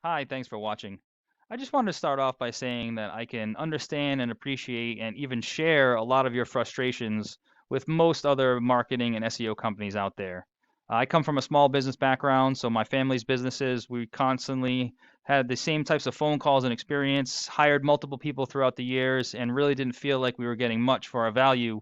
Hi, thanks for watching. I just wanted to start off by saying that I can understand and appreciate and even share a lot of your frustrations with most other marketing and SEO companies out there. I come from a small business background, so my family's businesses, we constantly had the same types of phone calls and experience, hired multiple people throughout the years, and really didn't feel like we were getting much for our value.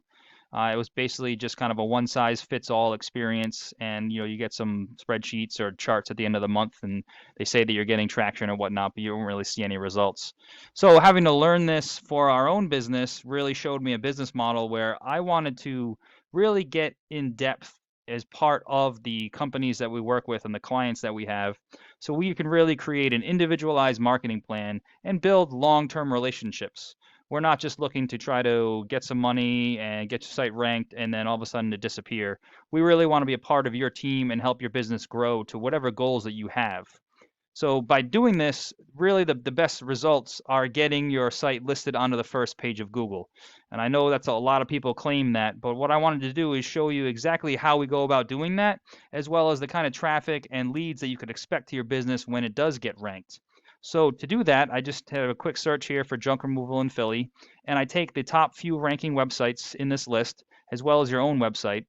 It was basically just kind of a one size fits all experience, and you get some spreadsheets or charts at the end of the month, and they say that you're getting traction or whatnot, but you don't really see any results. So having to learn this for our own business really showed me a business model where I wanted to really get in depth as part of the companies that we work with and the clients that we have, so we can really create an individualized marketing plan and build long-term relationships. We're not just looking to try to get some money and get your site ranked and then all of a sudden to disappear. We really want to be a part of your team and help your business grow to whatever goals that you have. So by doing this, really the best results are getting your site listed onto the first page of Google. And I know that's a lot of people claim that, but what I wanted to do is show you exactly how we go about doing that, as well as the kind of traffic and leads that you could expect to your business when it does get ranked. So to do that, I just have a quick search here for junk removal in Philly, and I take the top few ranking websites in this list, as well as your own website,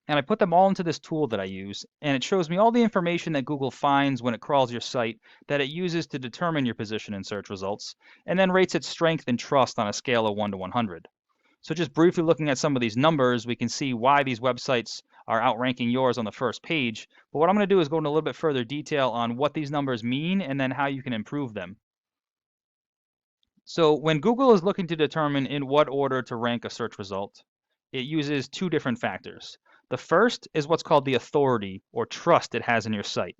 and I put them all into this tool that I use, and it shows me all the information that Google finds when it crawls your site that it uses to determine your position in search results, and then rates its strength and trust on a scale of 1 to 100. So just briefly looking at some of these numbers, we can see why these websites are outranking yours on the first page. But what I'm going to do is go into a little bit further detail on what these numbers mean and then how you can improve them. So when Google is looking to determine in what order to rank a search result, it uses two different factors. The first is what's called the authority or trust it has in your site.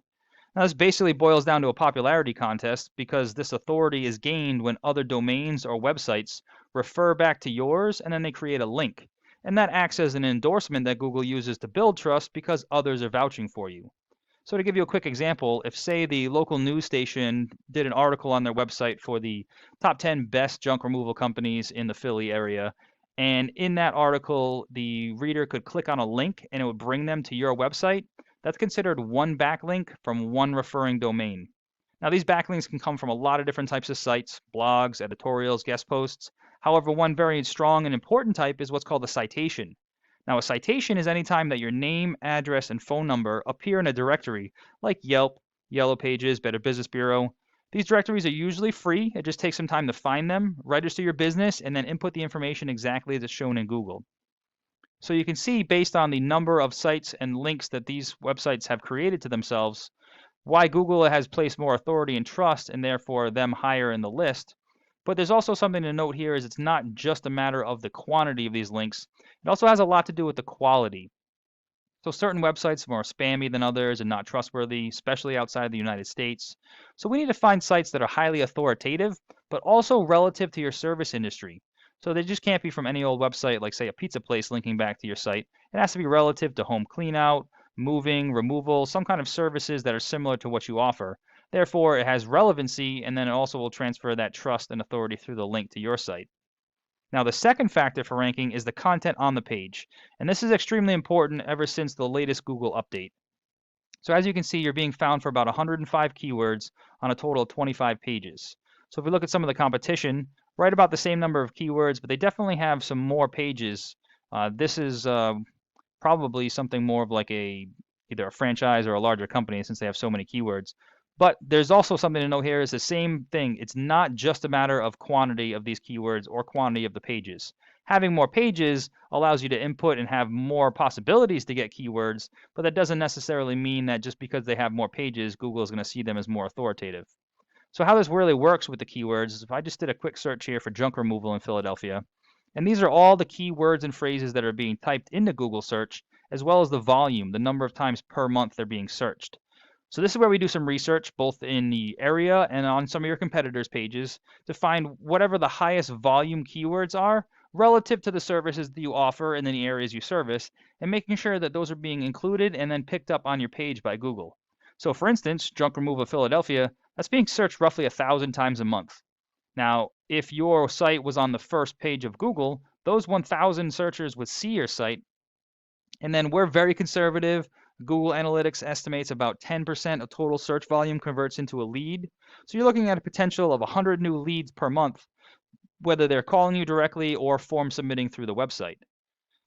Now, this basically boils down to a popularity contest because this authority is gained when other domains or websites refer back to yours and then they create a link. And that acts as an endorsement that Google uses to build trust because others are vouching for you. So to give you a quick example, if say the local news station did an article on their website for the top 10 best junk removal companies in the Philly area, and in that article, the reader could click on a link and it would bring them to your website, that's considered one backlink from one referring domain. Now, these backlinks can come from a lot of different types of sites, blogs, editorials, guest posts. However, one very strong and important type is what's called a citation. Now, a citation is any time that your name, address, and phone number appear in a directory like Yelp, Yellow Pages, Better Business Bureau. These directories are usually free. It just takes some time to find them, register your business, and then input the information exactly as it's shown in Google. So you can see based on the number of sites and links that these websites have created to themselves, why Google has placed more authority and trust and therefore them higher in the list. But there's also something to note here is it's not just a matter of the quantity of these links. It also has a lot to do with the quality. So certain websites are more spammy than others and not trustworthy, especially outside the United States. So we need to find sites that are highly authoritative, but also relative to your service industry. So they just can't be from any old website, like say a pizza place linking back to your site. It has to be relative to home cleanout, moving, removal, some kind of services that are similar to what you offer. Therefore, it has relevancy, and then it also will transfer that trust and authority through the link to your site. Now, the second factor for ranking is the content on the page, and this is extremely important ever since the latest Google update. So as you can see, you're being found for about 105 keywords on a total of 25 pages. So if we look at some of the competition, right about the same number of keywords, but they definitely have some more pages. This is probably something more of like either a franchise or a larger company since they have so many keywords. But there's also something to note here is the same thing. It's not just a matter of quantity of these keywords or quantity of the pages. Having more pages allows you to input and have more possibilities to get keywords, but that doesn't necessarily mean that just because they have more pages, Google is going to see them as more authoritative. So how this really works with the keywords is if I just did a quick search here for junk removal in Philadelphia, and these are all the keywords and phrases that are being typed into Google search, as well as the volume, the number of times per month they're being searched. So this is where we do some research, both in the area and on some of your competitors' pages, to find whatever the highest volume keywords are relative to the services that you offer and in the areas you service, and making sure that those are being included and then picked up on your page by Google. So for instance, junk removal Philadelphia, that's being searched roughly 1,000 times a month. Now, if your site was on the first page of Google, those 1,000 searchers would see your site, and then we're very conservative, Google Analytics estimates about 10% of total search volume converts into a lead. So you're looking at a potential of 100 new leads per month, whether they're calling you directly or form submitting through the website.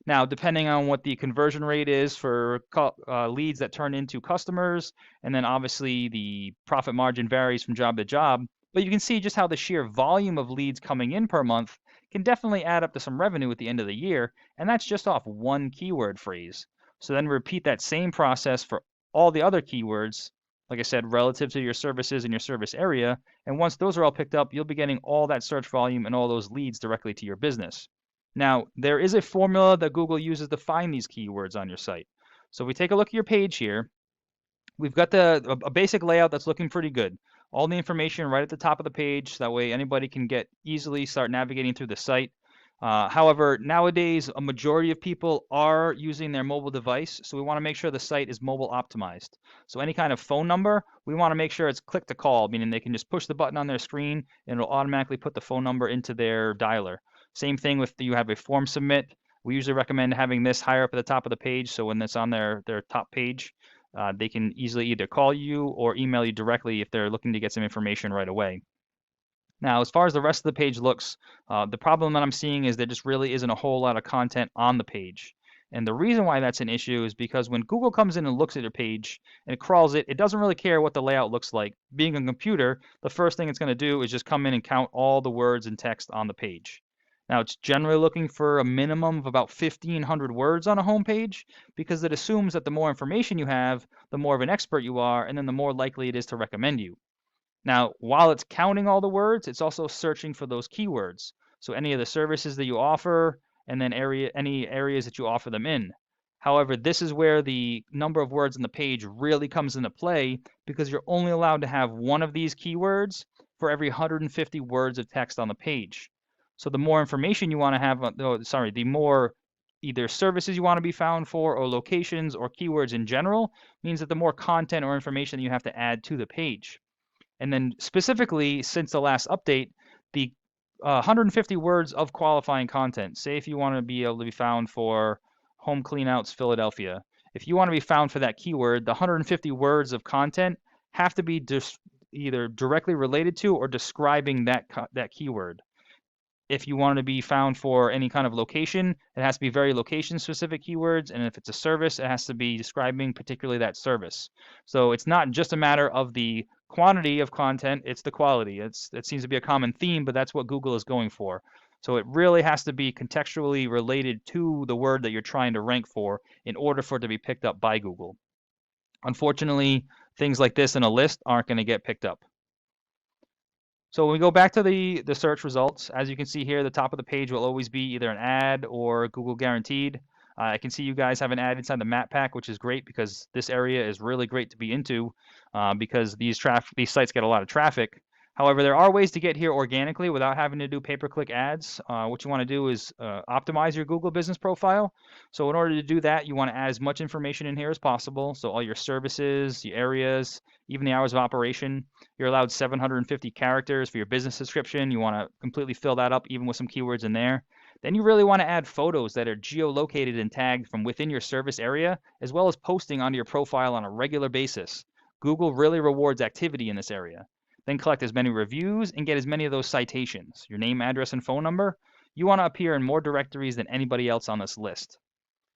Now, depending on what the conversion rate is for leads that turn into customers, and then obviously the profit margin varies from job to job, but you can see just how the sheer volume of leads coming in per month can definitely add up to some revenue at the end of the year, and that's just off one keyword phrase. So then repeat that same process for all the other keywords, like I said, relative to your services in your service area, and once those are all picked up, you'll be getting all that search volume and all those leads directly to your business. Now, there is a formula that Google uses to find these keywords on your site. So if we take a look at your page here, we've got a basic layout that's looking pretty good. All the information right at the top of the page, that way anybody can easily start navigating through the site. However, nowadays, a majority of people are using their mobile device, so we want to make sure the site is mobile optimized. So any kind of phone number, we want to make sure it's click to call, meaning they can just push the button on their screen and it'll automatically put the phone number into their dialer. Same thing with you have a form submit. We usually recommend having this higher up at the top of the page, so when it's on their top page, they can easily either call you or email you directly if they're looking to get some information right away. Now, as far as the rest of the page looks, the problem that I'm seeing is there just really isn't a whole lot of content on the page. And the reason why that's an issue is because when Google comes in and looks at your page and it crawls it, it doesn't really care what the layout looks like. Being a computer, the first thing it's going to do is just come in and count all the words and text on the page. Now, it's generally looking for a minimum of about 1,500 words on a home page because it assumes that the more information you have, the more of an expert you are, and then the more likely it is to recommend you. Now, while it's counting all the words, it's also searching for those keywords. So any of the services that you offer, and then any areas that you offer them in. However, this is where the number of words on the page really comes into play because you're only allowed to have one of these keywords for every 150 words of text on the page. So the more information you want to have, the more either services you want to be found for or locations or keywords in general means that the more content or information you have to add to the page. And then specifically, since the last update, the 150 words of qualifying content. Say if you want to be able to be found for home cleanouts Philadelphia. If you want to be found for that keyword, the 150 words of content have to be either directly related to or describing that keyword. If you want to be found for any kind of location, it has to be very location-specific keywords, and if it's a service, it has to be describing particularly that service. So it's not just a matter of the quantity of content, it's the quality. It seems to be a common theme, but that's what Google is going for. So it really has to be contextually related to the word that you're trying to rank for in order for it to be picked up by Google. Unfortunately, things like this in a list aren't going to get picked up. So when we go back to the search results, as you can see here, the top of the page will always be either an ad or Google guaranteed. I can see you guys have an ad inside the map pack, which is great because this area is really great to be into because these sites get a lot of traffic. However, there are ways to get here organically without having to do pay-per-click ads. What you want to do is optimize your Google business profile. So in order to do that, you want to add as much information in here as possible. So all your services, your areas, even the hours of operation. You're allowed 750 characters for your business description. You want to completely fill that up even with some keywords in there. Then you really want to add photos that are geolocated and tagged from within your service area, as well as posting onto your profile on a regular basis. Google really rewards activity in this area. Then collect as many reviews and get as many of those citations, your name, address, and phone number. You want to appear in more directories than anybody else on this list.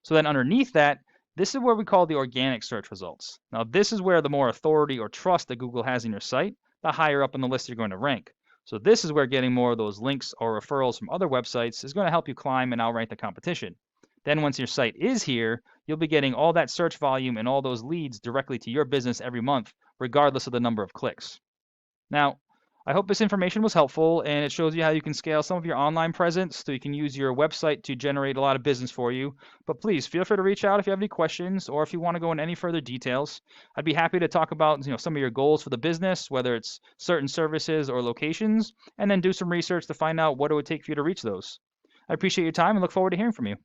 So then underneath that, this is where we call the organic search results. Now this is where the more authority or trust that Google has in your site, the higher up on the list you're going to rank. So this is where getting more of those links or referrals from other websites is going to help you climb and outrank the competition. Then once your site is here, you'll be getting all that search volume and all those leads directly to your business every month, regardless of the number of clicks. Now, I hope this information was helpful and it shows you how you can scale some of your online presence so you can use your website to generate a lot of business for you. But please feel free to reach out if you have any questions or if you want to go into any further details. I'd be happy to talk about some of your goals for the business, whether it's certain services or locations, and then do some research to find out what it would take for you to reach those. I appreciate your time and look forward to hearing from you.